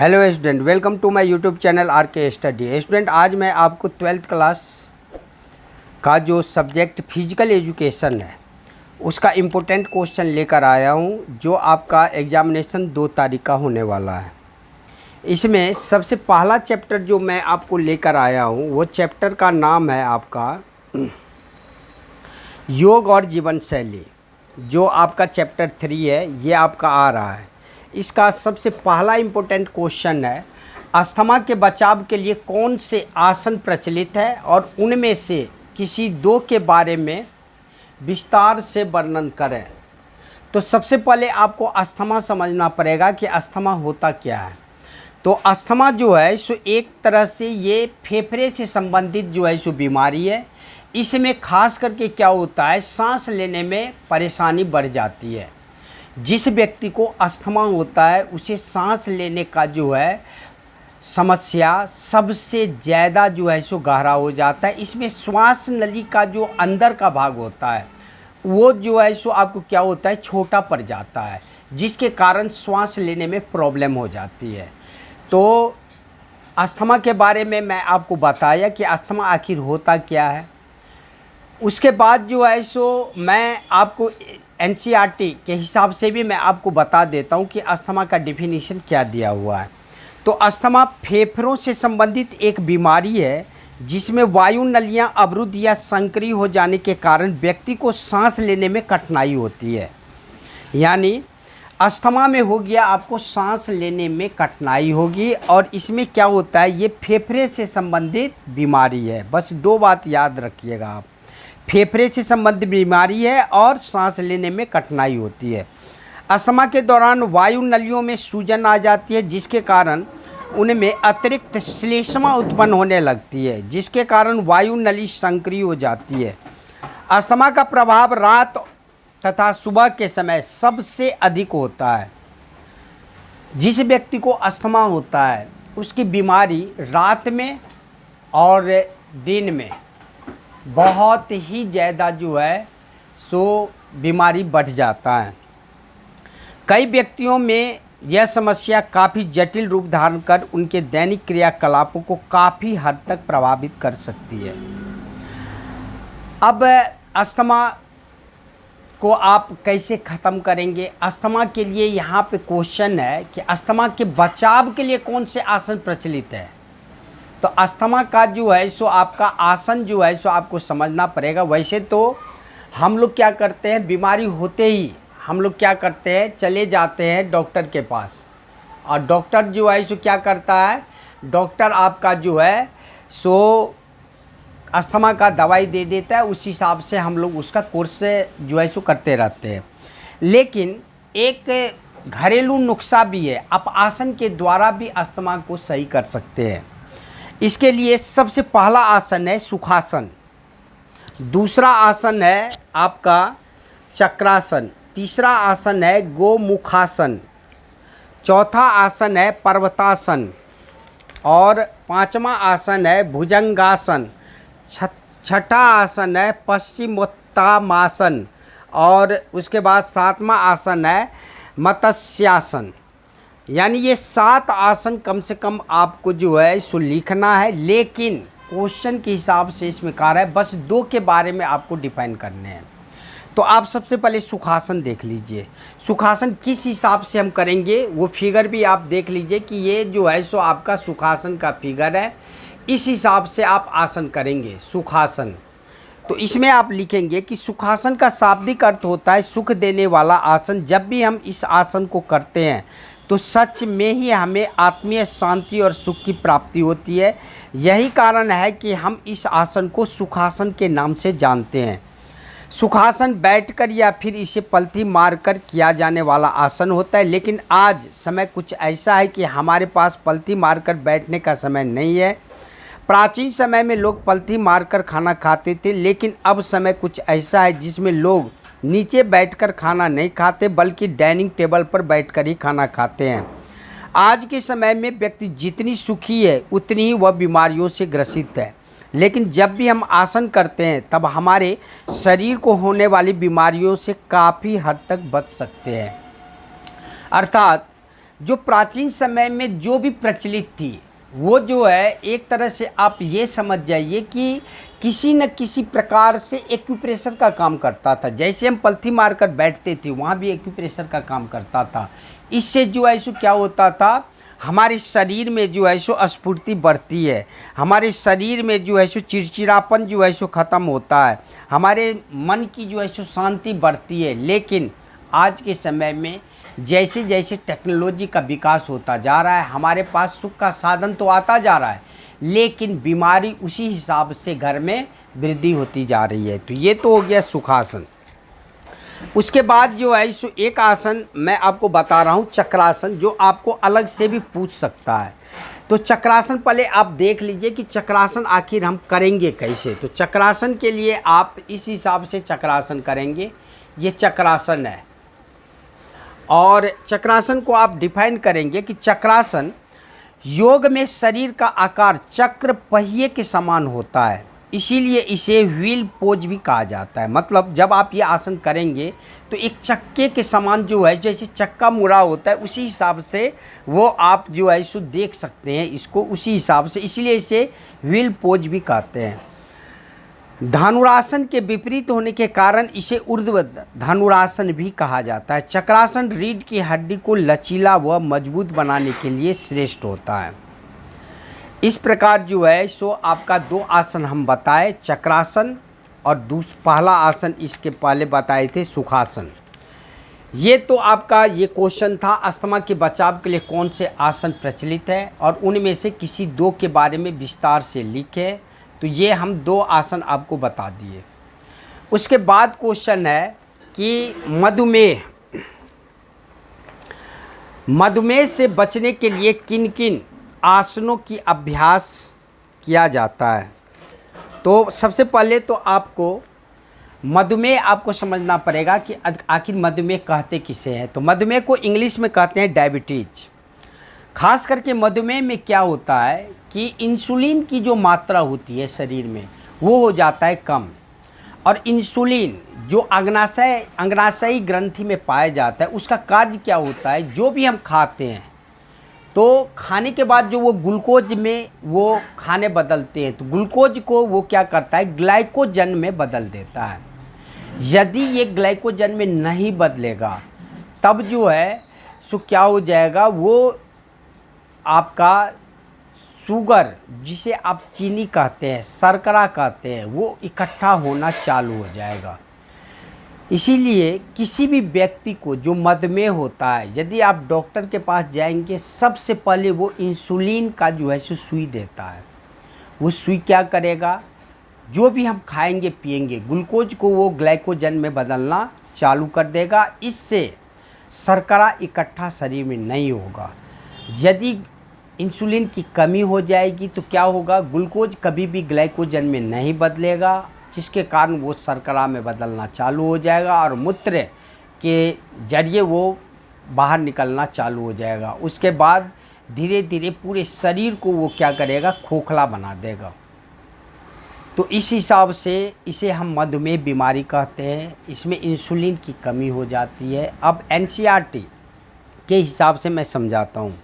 Hello student, welcome to my YouTube channel R K study. Student, आज मैं आपको 12th class का जो सब्जेक्ट फिजिकल एजुकेशन है उसका इम्पोर्टेंट क्वेश्चन लेकर आया हूं, जो आपका एग्जामिनेशन 2 तारीख का होने वाला है। इसमें सबसे पहला चैप्टर जो मैं आपको लेकर आया हूं वो चैप्टर का नाम है आपका योग और जीवन शैली। जो आपका चैप्टर 3 है ये आपका आ रहा है। इसका सबसे पहला इम्पोर्टेंट क्वेश्चन है, अस्थमा के बचाव के लिए कौन से आसन प्रचलित है और उनमें से किसी 2 के बारे में विस्तार से वर्णन करें। तो सबसे पहले आपको अस्थमा समझना पड़ेगा कि अस्थमा होता क्या है। तो अस्थमा जो है सो एक तरह से ये फेफड़े से संबंधित जो है सो बीमारी है। इसमें खास करके क्या होता है, सांस लेने में परेशानी बढ़ जाती है। जिस व्यक्ति को अस्थमा होता है उसे सांस लेने का जो है समस्या सबसे ज़्यादा जो है सो गहरा हो जाता है। इसमें श्वास नली का जो अंदर का भाग होता है वो जो है सो आपको क्या होता है, छोटा पड़ जाता है, जिसके कारण श्वास लेने में प्रॉब्लम हो जाती है। तो अस्थमा के बारे में मैं आपको बताया कि अस्थमा आखिर होता क्या है। उसके बाद जो है सो मैं आपको एनसीईआरटी के हिसाब से भी मैं आपको बता देता हूं कि अस्थमा का डेफिनेशन क्या दिया हुआ है। तो अस्थमा फेफड़ों से संबंधित एक बीमारी है जिसमें वायु नलियां अवरुद्ध या संक्रिय हो जाने के कारण व्यक्ति को सांस लेने में कठिनाई होती है। यानी अस्थमा में हो गया आपको सांस लेने में कठिनाई होगी, और इसमें क्या होता है, ये फेफड़े से संबंधित बीमारी है। बस 2 बात याद रखिएगा आप, फेफड़े से संबंधित बीमारी है और सांस लेने में कठिनाई होती है। अस्थमा के दौरान वायु नलियों में सूजन आ जाती है, जिसके कारण उनमें अतिरिक्त श्लेष्मा उत्पन्न होने लगती है, जिसके कारण वायु नली संक्रिय हो जाती है। अस्थमा का प्रभाव रात तथा सुबह के समय सबसे अधिक होता है। जिस व्यक्ति को अस्थमा होता है उसकी बीमारी रात में और दिन में बहुत ही ज़्यादा जो है सो बीमारी बढ़ जाता है। कई व्यक्तियों में यह समस्या काफ़ी जटिल रूप धारण कर उनके दैनिक क्रियाकलापों को काफ़ी हद तक प्रभावित कर सकती है। अब अस्थमा को आप कैसे ख़त्म करेंगे? अस्थमा के लिए यहाँ पे क्वेश्चन है कि अस्थमा के बचाव के लिए कौन से आसन प्रचलित है। तो अस्थमा का जो है सो आपका आसन जो है सो आपको समझना पड़ेगा। वैसे तो हम लोग क्या करते हैं, बीमारी होते ही हम लोग क्या करते हैं, चले जाते हैं डॉक्टर के पास, और डॉक्टर जो है सो क्या करता है, डॉक्टर आपका जो है सो अस्थमा का दवाई दे देता है। उस हिसाब से हम लोग उसका कोर्स जो है सो करते रहते हैं। लेकिन एक घरेलू नुस्खा भी है, आप आसन के द्वारा भी अस्थमा को सही कर सकते हैं। इसके लिए सबसे पहला आसन है सुखासन, दूसरा आसन है आपका चक्रासन, तीसरा आसन है गोमुखासन, चौथा आसन है पर्वतासन, और 5वां आसन है भुजंगासन, छठा आसन है पश्चिमोत्तानासन, और उसके बाद 7वां आसन है मत्स्यासन। यानी ये 7 आसन कम से कम आपको जो है सो लिखना है। लेकिन क्वेश्चन के हिसाब से इसमें कहा है बस 2 के बारे में आपको डिफाइन करने हैं। तो आप सबसे पहले सुखासन देख लीजिए। सुखासन किस हिसाब से हम करेंगे वो फिगर भी आप देख लीजिए कि ये जो है सो आपका सुखासन का फिगर है। इस हिसाब से आप आसन करेंगे सुखासन। तो इसमें आप लिखेंगे कि सुखासन का शाब्दिक अर्थ होता है सुख देने वाला आसन। जब भी हम इस आसन को करते हैं तो सच में ही हमें आत्मीय शांति और सुख की प्राप्ति होती है। यही कारण है कि हम इस आसन को सुखासन के नाम से जानते हैं। सुखासन बैठकर या फिर इसे पलथी मारकर किया जाने वाला आसन होता है। लेकिन आज समय कुछ ऐसा है कि हमारे पास पलथी मारकर बैठने का समय नहीं है। प्राचीन समय में लोग पलथी मारकर खाना खाते थे, लेकिन अब समय कुछ ऐसा है जिसमें लोग नीचे बैठकर खाना नहीं खाते बल्कि डाइनिंग टेबल पर बैठकर ही खाना खाते हैं। आज के समय में व्यक्ति जितनी सुखी है उतनी ही वह बीमारियों से ग्रसित है। लेकिन जब भी हम आसन करते हैं तब हमारे शरीर को होने वाली बीमारियों से काफ़ी हद तक बच सकते हैं। अर्थात जो प्राचीन समय में जो भी प्रचलित थी वो जो है एक तरह से आप ये समझ जाइए कि किसी न किसी प्रकार से एक्यूप्रेशर का काम करता था। जैसे हम पलथी मारकर बैठते थे वहाँ भी एक्यूप्रेशर का काम करता था। इससे जो है सो क्या होता था, हमारे शरीर में जो है सो स्फूर्ति बढ़ती है, हमारे शरीर में जो है सो चिड़चिड़ापन जो है सो ख़त्म होता है, हमारे मन की जो है सो शांति बढ़ती है। लेकिन आज के समय में जैसे जैसे टेक्नोलॉजी का विकास होता जा रहा है, हमारे पास सुख का साधन तो आता जा रहा है, लेकिन बीमारी उसी हिसाब से घर में वृद्धि होती जा रही है। तो ये तो हो गया सुखासन। उसके बाद जो है सो एक आसन मैं आपको बता रहा हूँ, चक्रासन, जो आपको अलग से भी पूछ सकता है। तो चक्रासन पहले आप देख लीजिए कि चक्रासन आखिर हम करेंगे कैसे। तो चक्रासन के लिए आप इस हिसाब से चक्रासन करेंगे। ये चक्रासन है और चक्रासन को आप डिफाइन करेंगे कि चक्रासन योग में शरीर का आकार चक्र पहिए के समान होता है, इसीलिए इसे व्हील पोज भी कहा जाता है। मतलब जब आप ये आसन करेंगे तो एक चक्के के समान जो है, जैसे चक्का मुड़ा होता है उसी हिसाब से वो आप जो है इसको देख सकते हैं, इसको उसी हिसाब से, इसीलिए इसे व्हील पोज भी कहते हैं। धनुरासन के विपरीत होने के कारण इसे ऊर्ध्व धनुरासन भी कहा जाता है। चक्रासन रीढ़ की हड्डी को लचीला व मजबूत बनाने के लिए श्रेष्ठ होता है। इस प्रकार जो है सो आपका दो आसन हम बताए, चक्रासन और पहला आसन इसके पहले बताए थे सुखासन। ये तो आपका ये क्वेश्चन था अस्थमा के बचाव के लिए कौन से आसन प्रचलित है और उनमें से किसी दो के बारे में विस्तार से लिखे। तो ये हम दो आसन आपको बता दिए। उसके बाद क्वेश्चन है कि मधुमेह से बचने के लिए किन किन आसनों की अभ्यास किया जाता है। तो सबसे पहले तो आपको मधुमेह आपको समझना पड़ेगा कि आखिर मधुमेह कहते किसे हैं। तो मधुमेह को इंग्लिश में कहते हैं डायबिटीज। खास करके मधुमेह में क्या होता है कि इंसुलिन की जो मात्रा होती है शरीर में वो हो जाता है कम, और इंसुलिन जो अग्नाशयी ग्रंथि में पाया जाता है उसका कार्य क्या होता है, जो भी हम खाते हैं तो खाने के बाद जो वो ग्लूकोज में वो खाने बदलते हैं तो ग्लूकोज को वो क्या करता है, ग्लाइकोजन में बदल देता है। यदि ये ग्लाइकोजन में नहीं बदलेगा तब जो है सो क्या हो जाएगा, वो आपका शुगर, जिसे आप चीनी कहते हैं, शर्करा कहते हैं, वो इकट्ठा होना चालू हो जाएगा। इसीलिए किसी भी व्यक्ति को जो मधुमेह होता है, यदि आप डॉक्टर के पास जाएंगे सबसे पहले वो इंसुलिन का जो है सो सुई देता है। वो सुई क्या करेगा, जो भी हम खाएंगे पिएंगे ग्लूकोज को वो ग्लाइकोजन में बदलना चालू कर देगा। इससे शर्करा इकट्ठा शरीर में नहीं होगा। यदि इंसुलिन की कमी हो जाएगी तो क्या होगा, ग्लूकोज कभी भी ग्लाइकोजन में नहीं बदलेगा, जिसके कारण वो शर्करा में बदलना चालू हो जाएगा और मूत्र के जरिए वो बाहर निकलना चालू हो जाएगा। उसके बाद धीरे धीरे पूरे शरीर को वो क्या करेगा, खोखला बना देगा। तो इस हिसाब से इसे हम मधुमेह बीमारी कहते हैं। इसमें इंसुलिन की कमी हो जाती है। अब एनसीईआरटी के हिसाब से मैं समझाता हूँ।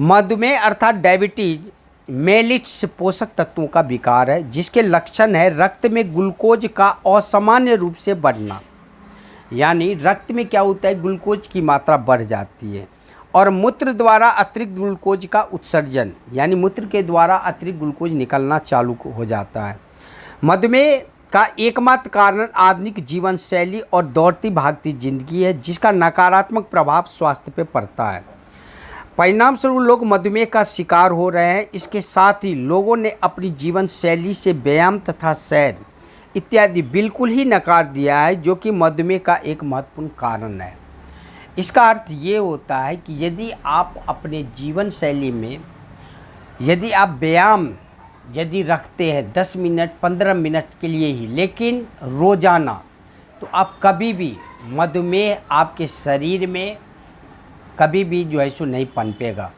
मधुमेह अर्थात डायबिटीज मेलिट्स पोषक तत्वों का विकार है, जिसके लक्षण है रक्त में ग्लूकोज का असामान्य रूप से बढ़ना। यानी रक्त में क्या होता है, ग्लूकोज की मात्रा बढ़ जाती है और मूत्र द्वारा अतिरिक्त ग्लूकोज का उत्सर्जन, यानी मूत्र के द्वारा अतिरिक्त ग्लूकोज निकलना चालू हो जाता है। मधुमेह का एकमात्र कारण आधुनिक जीवन शैली और दौड़ती भागती जिंदगी है, जिसका नकारात्मक प्रभाव स्वास्थ्य पर पड़ता है। परिणाम स्वरूप लोग मधुमेह का शिकार हो रहे हैं। इसके साथ ही लोगों ने अपनी जीवन शैली से व्यायाम तथा सैर इत्यादि बिल्कुल ही नकार दिया है, जो कि मधुमेह का एक महत्वपूर्ण कारण है। इसका अर्थ ये होता है कि यदि आप अपने जीवन शैली में यदि आप व्यायाम यदि रखते हैं 10 मिनट 15 मिनट के लिए ही, लेकिन रोज़ाना, तो आप कभी भी मधुमेह आपके शरीर में कभी भी जो है सो नहीं पनपेगा।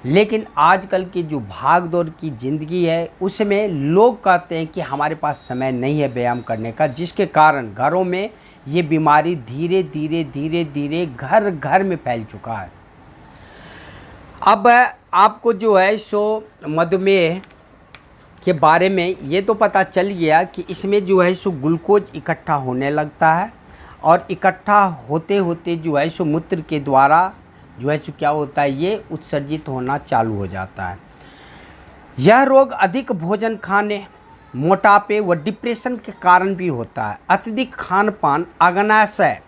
लेकिन आजकल की जो भाग दौड़ की ज़िंदगी है उसमें लोग कहते हैं कि हमारे पास समय नहीं है व्यायाम करने का, जिसके कारण घरों में ये बीमारी धीरे धीरे घर घर में फैल चुका है। अब आपको जो है सो मधुमेह के बारे में ये तो पता चल गया कि इसमें जो है सो ग्लूकोज इकट्ठा होने लगता है और इकट्ठा होते होते जो है सो मूत्र के द्वारा जो है सो क्या होता है, ये उत्सर्जित होना चालू हो जाता है। यह रोग अधिक भोजन खाने, मोटापे व डिप्रेशन के कारण भी होता है। अत्यधिक खान पान अग्नाशय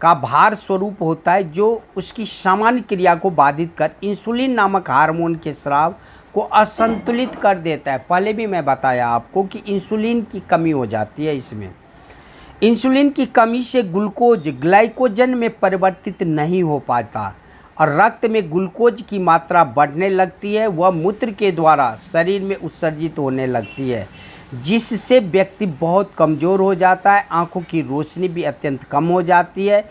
का भार स्वरूप होता है जो उसकी सामान्य क्रिया को बाधित कर इंसुलिन नामक हार्मोन के स्राव को असंतुलित कर देता है। पहले भी मैं बताया आपको कि इंसुलिन की कमी हो जाती है। इसमें इंसुलिन की कमी से ग्लूकोज ग्लाइकोजन में परिवर्तित नहीं हो पाता और रक्त में ग्लूकोज की मात्रा बढ़ने लगती है। वह मूत्र के द्वारा शरीर में उत्सर्जित होने लगती है, जिससे व्यक्ति बहुत कमज़ोर हो जाता है। आँखों की रोशनी भी अत्यंत कम हो जाती है।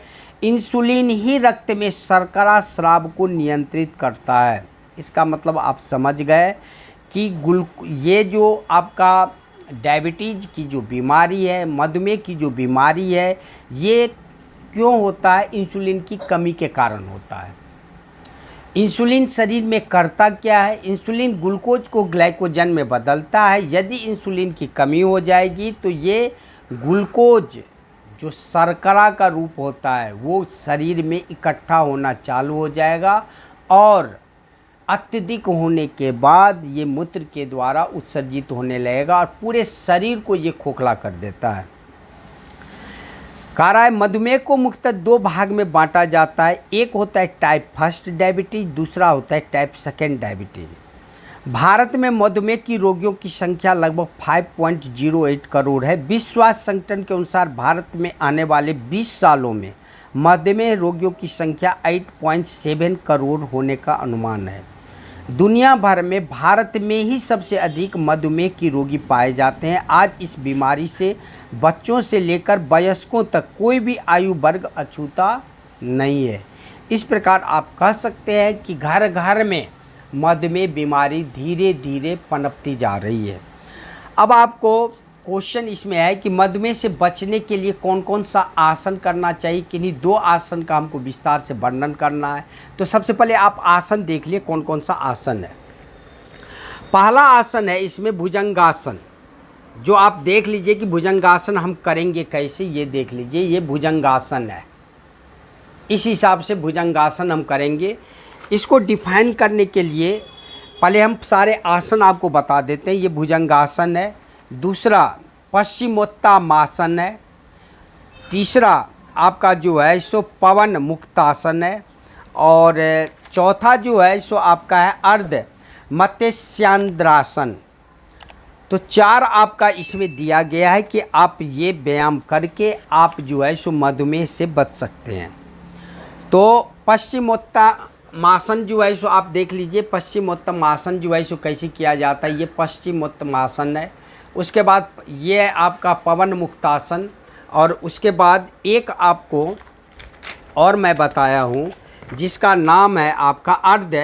इंसुलिन ही रक्त में शर्करा स्राव को नियंत्रित करता है। इसका मतलब आप समझ गए कि ये जो आपका डायबिटीज़ की जो बीमारी है, मधुमेह की जो बीमारी है, ये क्यों होता है? इंसुलिन की कमी के कारण होता है। इंसुलिन शरीर में करता क्या है? इंसुलिन ग्लूकोज को ग्लाइकोजन में बदलता है। यदि इंसुलिन की कमी हो जाएगी तो ये ग्लूकोज जो शर्करा का रूप होता है वो शरीर में इकट्ठा होना चालू हो जाएगा और अत्यधिक होने के बाद ये मूत्र के द्वारा उत्सर्जित होने लगेगा और पूरे शरीर को ये खोखला कर देता है। कह रहा है मधुमेह को मुख्यतः दो भाग में बांटा जाता है। एक होता है टाइप फर्स्ट डायबिटीज़, दूसरा होता है टाइप सेकेंड डायबिटीज़। भारत में मधुमेह की रोगियों की संख्या लगभग 5.08 करोड़ है। विश्व स्वास्थ्य संगठन के अनुसार भारत में आने वाले 20 सालों में मधुमेह रोगियों की संख्या 8.7 करोड़ होने का अनुमान है। दुनिया भर में भारत में ही सबसे अधिक मधुमेह की रोगी पाए जाते हैं। आज इस बीमारी से बच्चों से लेकर वयस्कों तक कोई भी आयु वर्ग अछूता नहीं है। इस प्रकार आप कह सकते हैं कि घर घर में मधुमेह बीमारी धीरे धीरे पनपती जा रही है। अब आपको क्वेश्चन इसमें है कि मधुमेह से बचने के लिए कौन कौन सा आसन करना चाहिए। किन्हीं दो आसन का हमको विस्तार से वर्णन करना है। तो सबसे पहले आप आसन देख लिए कौन कौन सा आसन है। पहला आसन है इसमें भुजंगासन, जो आप देख लीजिए कि भुजंगासन हम करेंगे कैसे, ये देख लीजिए, ये भुजंगासन है। इस हिसाब से भुजंगासन हम करेंगे। इसको डिफाइन करने के लिए पहले हम सारे आसन आपको बता देते हैं। ये भुजंगासन है, दूसरा पश्चिमोत्तानासन है, तीसरा आपका जो है सो पवन मुक्तासन है और चौथा जो है सो आपका है अर्ध मत्स्यांद्रासन। तो चार आपका इसमें दिया गया है कि आप ये व्यायाम करके आप जो है सो मधुमेह से बच सकते हैं। तो पश्चिमोत्तानासन जो है सो आप देख लीजिए, पश्चिमोत्तानासन जो है सो कैसे किया जाता है। ये पश्चिमोत्तानासन है। उसके बाद ये आपका पवन मुक्तासन और उसके बाद एक आपको और मैं बताया हूँ जिसका नाम है आपका अर्ध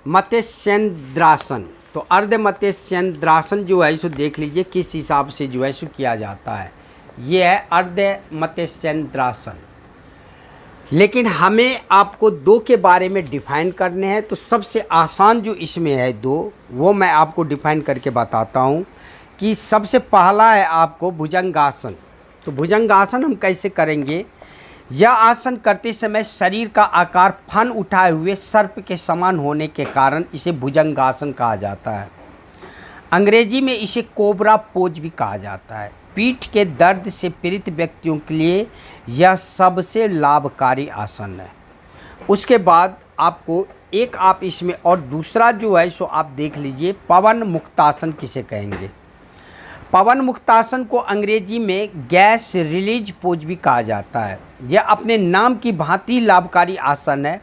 मत्स्यांद्रासन। तो अर्ध मत्स्यांद्रासन जो है सो देख लीजिए किस हिसाब से जो है सो किया जाता है। ये है अर्ध मत्स्यांद्रासन। लेकिन हमें आपको दो के बारे में डिफ़ाइन करने हैं। तो सबसे आसान जो इसमें है दो, वो मैं आपको डिफ़ाइन करके बताता हूँ कि सबसे पहला है आपको भुजंगासन। तो भुजंगासन हम कैसे करेंगे? यह आसन करते समय शरीर का आकार फन उठाए हुए सर्प के समान होने के कारण इसे भुजंगासन कहा जाता है। अंग्रेजी में इसे कोबरा पोज भी कहा जाता है। पीठ के दर्द से पीड़ित व्यक्तियों के लिए यह सबसे लाभकारी आसन है। उसके बाद आपको एक आप इसमें और दूसरा जो है सो आप देख लीजिए, पवन मुक्तासन किसे कहेंगे। पवन मुक्तासन को अंग्रेजी में गैस रिलीज पोज भी कहा जाता है। यह अपने नाम की भांति लाभकारी आसन है।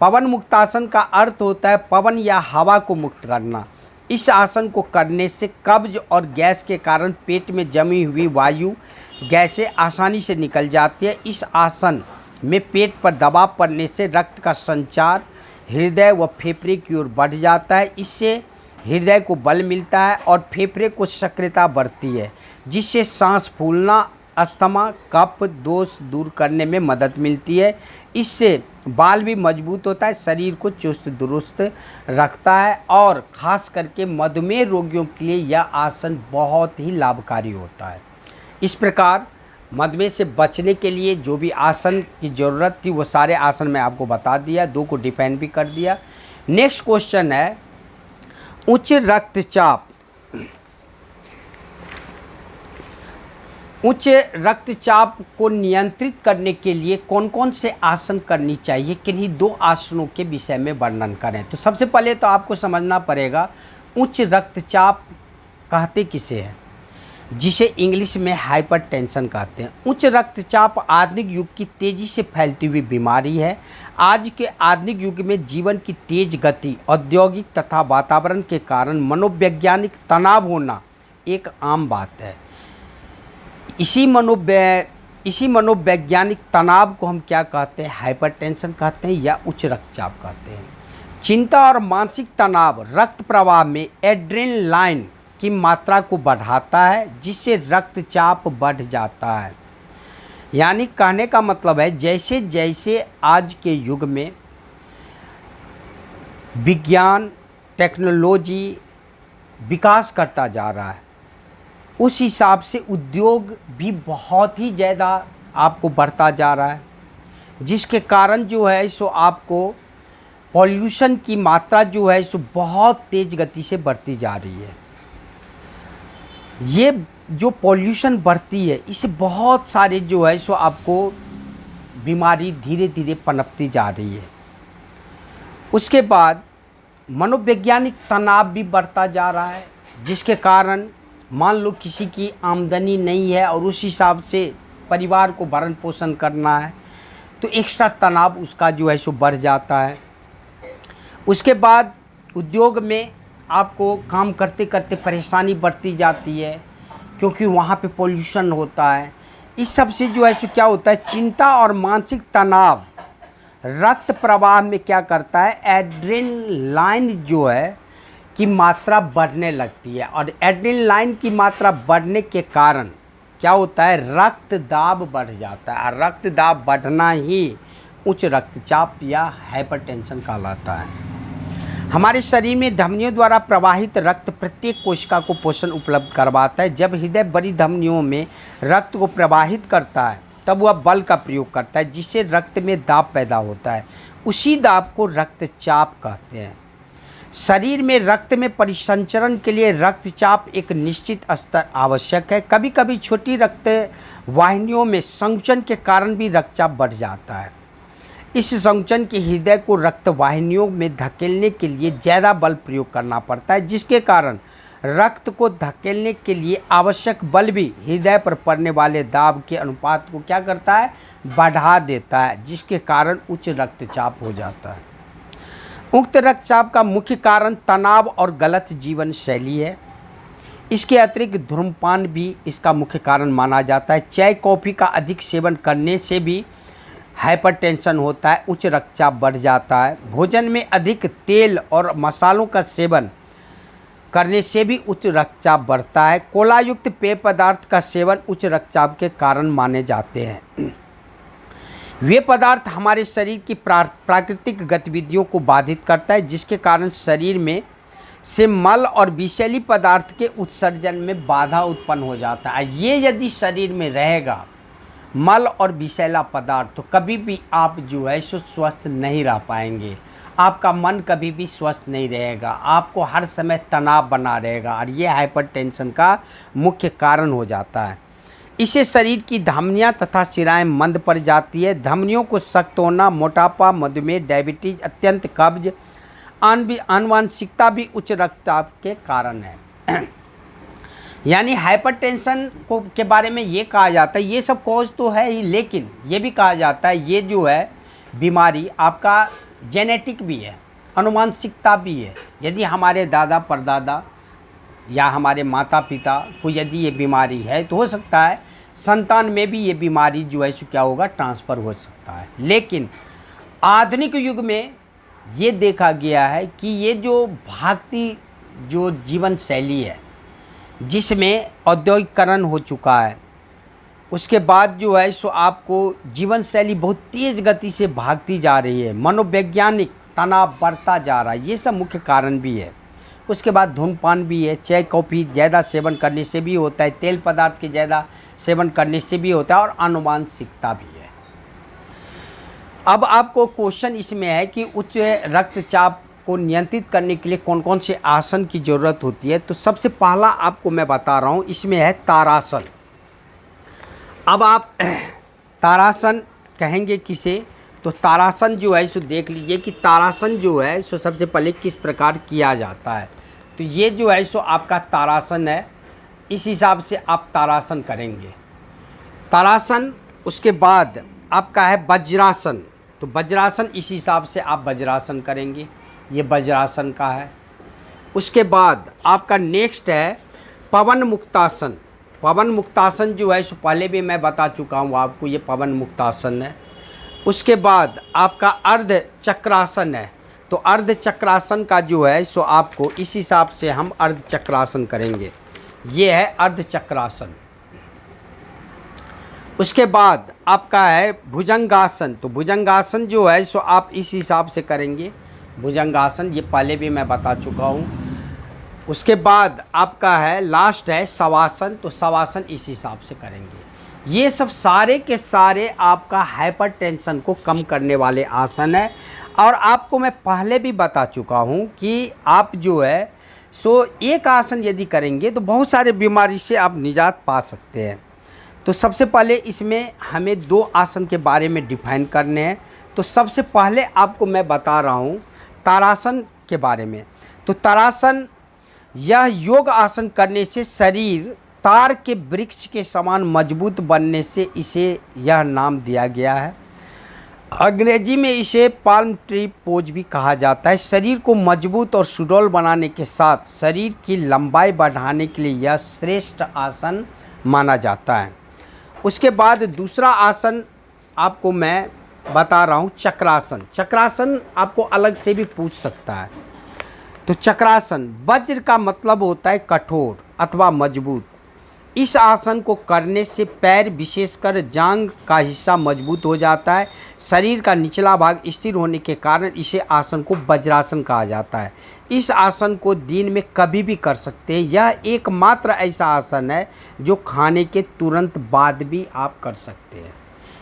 पवन मुक्तासन का अर्थ होता है पवन या हवा को मुक्त करना। इस आसन को करने से कब्ज और गैस के कारण पेट में जमी हुई वायु गैसें आसानी से निकल जाती है। इस आसन में पेट पर दबाव पड़ने से रक्त का संचार हृदय व फेफड़े की ओर बढ़ जाता है। इससे हृदय को बल मिलता है और फेफड़े को सक्रियता बढ़ती है, जिससे सांस फूलना, अस्थमा, कफ दोष दूर करने में मदद मिलती है। इससे बाल भी मजबूत होता है, शरीर को चुस्त दुरुस्त रखता है और ख़ास करके मधुमेह रोगियों के लिए यह आसन बहुत ही लाभकारी होता है। इस प्रकार मधुमेह से बचने के लिए जो भी आसन की ज़रूरत थी वो सारे आसन मैं आपको बता दिया, 2 को डिफाइन भी कर दिया। नेक्स्ट क्वेश्चन है उच्च रक्तचाप। उच्च रक्तचाप को नियंत्रित करने के लिए कौन कौन से आसन करनी चाहिए, किन्हीं 2 आसनों के विषय में वर्णन करें। तो सबसे पहले तो आपको समझना पड़ेगा उच्च रक्तचाप कहते किसे हैं, जिसे इंग्लिश में हाइपरटेंशन कहते हैं। उच्च रक्तचाप आधुनिक युग की तेज़ी से फैलती हुई बीमारी है। आज के आधुनिक युग में जीवन की तेज गति, औद्योगिक तथा वातावरण के कारण मनोवैज्ञानिक तनाव होना एक आम बात है। इसी मनोवैज्ञानिक तनाव को हम क्या कहते हैं, हाइपरटेंशन कहते हैं या उच्च रक्तचाप कहते हैं। चिंता और मानसिक तनाव रक्त प्रवाह में एड्रेनलाइन की मात्रा को बढ़ाता है, जिससे रक्तचाप बढ़ जाता है। यानी कहने का मतलब है जैसे जैसे आज के युग में विज्ञान टेक्नोलॉजी विकास करता जा रहा है, उस हिसाब से उद्योग भी बहुत ही ज़्यादा आपको बढ़ता जा रहा है, जिसके कारण जो है सो आपको पॉल्यूशन की मात्रा जो है सो बहुत तेज़ गति से बढ़ती जा रही है। ये जो पॉल्यूशन बढ़ती है इससे बहुत सारे जो है सो आपको बीमारी धीरे धीरे पनपती जा रही है। उसके बाद मनोवैज्ञानिक तनाव भी बढ़ता जा रहा है, जिसके कारण मान लो किसी की आमदनी नहीं है और उस हिसाब से परिवार को भरण पोषण करना है, तो एक्स्ट्रा तनाव उसका जो है सो बढ़ जाता है। उसके बाद उद्योग में आपको काम करते करते परेशानी बढ़ती जाती है, क्योंकि वहाँ पे पोल्यूशन होता है। इस सब से जो है सो क्या होता है, चिंता और मानसिक तनाव रक्त प्रवाह में क्या करता है, एड्रेनलाइन जो है की मात्रा बढ़ने लगती है, और एड्रेनलाइन की मात्रा बढ़ने के कारण क्या होता है, रक्त दाब बढ़ जाता है, और रक्त दाब बढ़ना ही उच्च रक्तचाप या हाइपरटेंशन कहलाता है। हमारे शरीर में धमनियों द्वारा प्रवाहित रक्त प्रत्येक कोशिका को पोषण उपलब्ध करवाता है। जब हृदय बड़ी धमनियों में रक्त को प्रवाहित करता है तब वह बल का प्रयोग करता है, जिससे रक्त में दाब पैदा होता है। उसी दाब को रक्तचाप कहते हैं। शरीर में रक्त में परिसंचरण के लिए रक्तचाप एक निश्चित स्तर आवश्यक है। कभी कभी छोटी रक्त वाहिनियों में संकुचन के कारण भी रक्तचाप बढ़ जाता है। इस संकुचन के हृदय को रक्त वाहिनियों में धकेलने के लिए ज़्यादा बल प्रयोग करना पड़ता है, जिसके कारण रक्त को धकेलने के लिए आवश्यक बल भी हृदय पर पड़ने वाले दाब के अनुपात को क्या करता है, बढ़ा देता है, जिसके कारण उच्च रक्तचाप हो जाता है। उक्त रक्तचाप का मुख्य कारण तनाव और गलत जीवन शैली है। इसके अतिरिक्त धूम्रपान भी इसका मुख्य कारण माना जाता है। चाय कॉफ़ी का अधिक सेवन करने से भी हाइपरटेंशन होता है, उच्च रक्तचाप बढ़ जाता है। भोजन में अधिक तेल और मसालों का सेवन करने से भी उच्च रक्तचाप बढ़ता है। कोला युक्त पेय पदार्थ का सेवन उच्च रक्तचाप के कारण माने जाते हैं। वे पदार्थ हमारे शरीर की प्राकृतिक गतिविधियों को बाधित करता है, जिसके कारण शरीर में से मल और विषैली पदार्थ के उत्सर्जन में बाधा उत्पन्न हो जाता है। ये यदि शरीर में रहेगा मल और विषैला पदार्थ, तो कभी भी आप जो है सो स्वस्थ नहीं रह पाएंगे। आपका मन कभी भी स्वस्थ नहीं रहेगा, आपको हर समय तनाव बना रहेगा, और ये हाइपरटेंशन का मुख्य कारण हो जाता है। इससे शरीर की धमनियां तथा शिराएं मंद पड़ जाती है। धमनियों को सख्त होना, मोटापा, मधुमेह, डायबिटीज, अत्यंत कब्ज, आनुवांशिकता भी उच्च रक्तचाप के कारण है। यानी हाइपरटेंशन को के बारे में ये कहा जाता है, ये सब कॉज तो है ही, लेकिन ये भी कहा जाता है ये जो है बीमारी आपका जेनेटिक भी है, आनुवांशिकता भी है। यदि हमारे दादा परदादा या हमारे माता पिता को यदि ये बीमारी है तो हो सकता है संतान में भी ये बीमारी जो है सो क्या होगा, ट्रांसफ़र हो सकता है। लेकिन आधुनिक युग में ये देखा गया है कि ये जो भागती जो जीवन शैली है, जिसमें औद्योगिकरण हो चुका है, उसके बाद जो है सो आपको जीवन शैली बहुत तेज़ गति से भागती जा रही है, मनोवैज्ञानिक तनाव बढ़ता जा रहा है, ये सब मुख्य कारण भी है। उसके बाद धूम्रपान भी है, चाय कॉफ़ी ज़्यादा सेवन करने से भी होता है, तेल पदार्थ के ज़्यादा सेवन करने से भी होता है, और आनुवांशिकता भी है। अब आपको क्वेश्चन इसमें है कि उच्च रक्तचाप को नियंत्रित करने के लिए कौन कौन से आसन की ज़रूरत होती है। तो सबसे पहला आपको मैं बता रहा हूँ, इसमें है तारासन। अब आप तारासन कहेंगे किसे, तो तारासन जो है सो देख लीजिए कि तारासन जो है सो सबसे पहले किस प्रकार किया जाता है। तो ये जो है सो आपका तारासन है, इस हिसाब से आप तारासन करेंगे तारासन। उसके बाद आपका है वज्रासन, तो वज्रासन इस हिसाब से आप वज्रासन करेंगे, ये वज्रासन का है। उसके बाद आपका नेक्स्ट है पवन मुक्तासन। पवन मुक्तासन जो है सो पहले भी मैं बता चुका हूँ आपको, ये पवन मुक्तासन है। उसके बाद आपका अर्ध चक्रासन है, तो अर्ध चक्रासन का जो है सो आपको इस हिसाब से हम अर्ध चक्रासन करेंगे, ये है अर्ध चक्रासन। उसके बाद आपका है भुजंगासन, तो भुजंगासन जो है सो आप इस हिसाब से करेंगे, भुजंगासन, ये पहले भी मैं बता चुका हूँ। उसके बाद आपका है लास्ट है शवासन, तो शवासन इस हिसाब से करेंगे। ये सब सारे के सारे आपका हाइपरटेंशन को कम करने वाले आसन है। और आपको मैं पहले भी बता चुका हूँ कि आप जो है सो एक आसन यदि करेंगे तो बहुत सारे बीमारी से आप निजात पा सकते हैं। तो सबसे पहले इसमें हमें 2 आसन के बारे में डिफाइन करने हैं। तो सबसे पहले आपको मैं बता रहा हूँ तारासन के बारे में। तो तारासन, यह योग आसन करने से शरीर तार के वृक्ष के समान मजबूत बनने से इसे यह नाम दिया गया है। अंग्रेजी में इसे पाल्म ट्री पोज भी कहा जाता है। शरीर को मजबूत और सुडौल बनाने के साथ शरीर की लंबाई बढ़ाने के लिए यह श्रेष्ठ आसन माना जाता है। उसके बाद दूसरा आसन आपको मैं बता रहा हूँ चक्रासन। चक्रासन आपको अलग से भी पूछ सकता है। तो चक्रासन, वज्र का मतलब होता है कठोर अथवा मजबूत। इस आसन को करने से पैर विशेषकर जांघ का हिस्सा मजबूत हो जाता है। शरीर का निचला भाग स्थिर होने के कारण इसे आसन को वज्रासन कहा जाता है। इस आसन को दिन में कभी भी कर सकते हैं। यह एकमात्र ऐसा आसन है जो खाने के तुरंत बाद भी आप कर सकते हैं।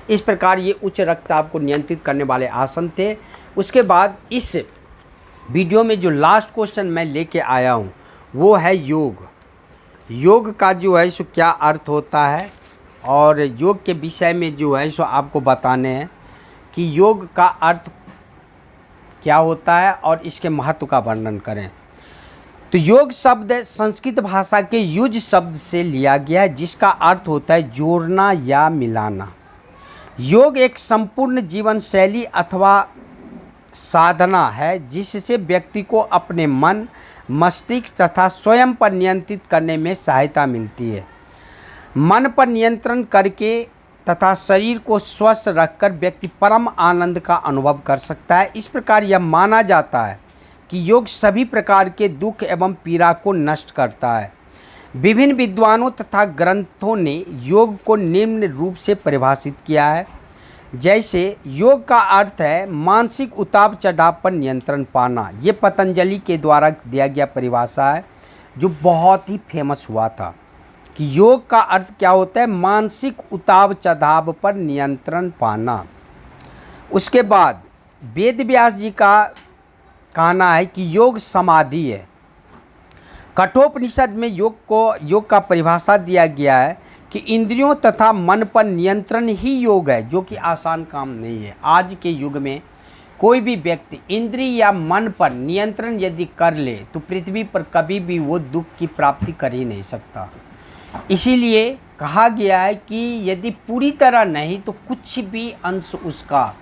इस प्रकार ये उच्च रक्तचाप को नियंत्रित करने वाले आसन थे। उसके बाद इस वीडियो में जो लास्ट क्वेश्चन मैं लेके आया हूँ वो है योग। योग का जो है सो क्या अर्थ होता है, और योग के विषय में जो है सो आपको बताने हैं कि योग का अर्थ क्या होता है और इसके महत्व का वर्णन करें। तो योग शब्द संस्कृत भाषा के युज शब्द से लिया गया है, जिसका अर्थ होता है जोड़ना या मिलाना। योग एक संपूर्ण जीवन शैली अथवा साधना है जिससे व्यक्ति को अपने मन, मस्तिष्क तथा स्वयं पर नियंत्रित करने में सहायता मिलती है। मन पर नियंत्रण करके तथा शरीर को स्वस्थ रखकर व्यक्ति परम आनंद का अनुभव कर सकता है। इस प्रकार यह माना जाता है कि योग सभी प्रकार के दुख एवं पीड़ा को नष्ट करता है। विभिन्न विद्वानों तथा ग्रंथों ने योग को निम्न रूप से परिभाषित किया है। जैसे योग का अर्थ है मानसिक उतार चढ़ाव पर नियंत्रण पाना। ये पतंजलि के द्वारा दिया गया परिभाषा है जो बहुत ही फेमस हुआ था कि योग का अर्थ क्या होता है, मानसिक उतार चढ़ाव पर नियंत्रण पाना। उसके बाद वेद व्यास जी का कहना है कि योग समाधि है। कठोपनिषद में योग का परिभाषा दिया गया है कि इंद्रियों तथा मन पर नियंत्रण ही योग है, जो कि आसान काम नहीं है। आज के युग में कोई भी व्यक्ति इंद्रिय या मन पर नियंत्रण यदि कर ले तो पृथ्वी पर कभी भी वो दुख की प्राप्ति कर ही नहीं सकता। इसीलिए कहा गया है कि यदि पूरी तरह नहीं तो कुछ भी अंश उसका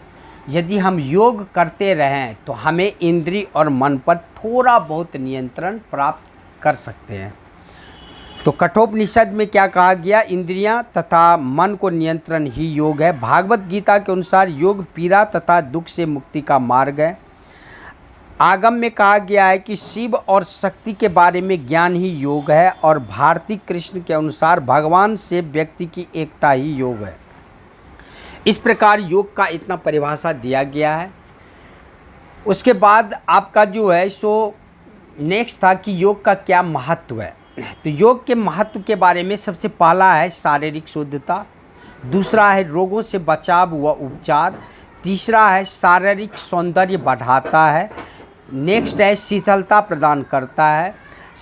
यदि हम योग करते रहें तो हमें इंद्रिय और मन पर थोड़ा बहुत नियंत्रण प्राप्त कर सकते हैं। तो कठोपनिषद में क्या कहा गया, इंद्रियां तथा मन को नियंत्रण ही योग है। भागवत गीता के अनुसार योग पीड़ा तथा दुख से मुक्ति का मार्ग है। आगम में कहा गया है कि शिव और शक्ति के बारे में ज्ञान ही योग है और भारती कृष्ण के अनुसार भगवान से व्यक्ति की एकता ही योग है। इस प्रकार योग का इतना परिभाषा दिया गया है। उसके बाद आपका जो है सो नेक्स्ट था कि योग का क्या महत्व है। तो योग के महत्व के बारे में सबसे पहला है शारीरिक शुद्धता, दूसरा है रोगों से बचाव व उपचार, तीसरा है शारीरिक सौंदर्य बढ़ाता है, नेक्स्ट है शीतलता प्रदान करता है,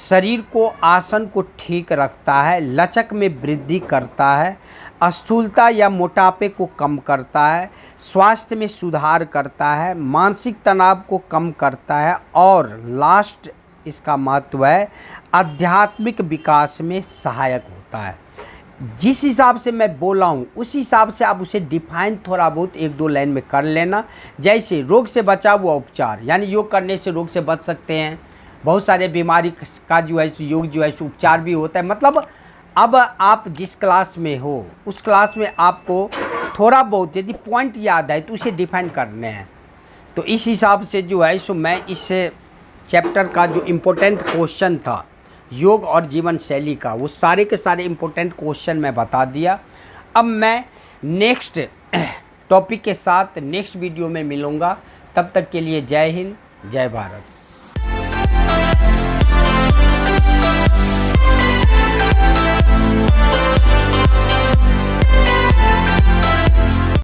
शरीर को आसन को ठीक रखता है, लचक में वृद्धि करता है, स्थूलता या मोटापे को कम करता है, स्वास्थ्य में सुधार करता है, मानसिक तनाव को कम करता है और लास्ट इसका महत्व है आध्यात्मिक विकास में सहायक होता है। जिस हिसाब से मैं बोला हूँ उस हिसाब से आप उसे डिफाइन थोड़ा बहुत एक दो लाइन में कर लेना। जैसे रोग से बचाव व उपचार, यानी योग करने से रोग से बच सकते हैं, बहुत सारे बीमारी का जो है योग जो है उपचार भी होता है। मतलब अब आप जिस क्लास में हो उस क्लास में आपको थोड़ा बहुत यदि पॉइंट याद है तो उसे डिफाइन करने हैं। तो इस हिसाब से जो है सो मैं इस चैप्टर का जो इम्पोर्टेंट क्वेश्चन था योग और जीवन शैली का, वो सारे के सारे इम्पोर्टेंट क्वेश्चन मैं बता दिया। अब मैं नेक्स्ट टॉपिक के साथ नेक्स्ट वीडियो में मिलूँगा। तब तक के लिए जय हिंद, जय भारत।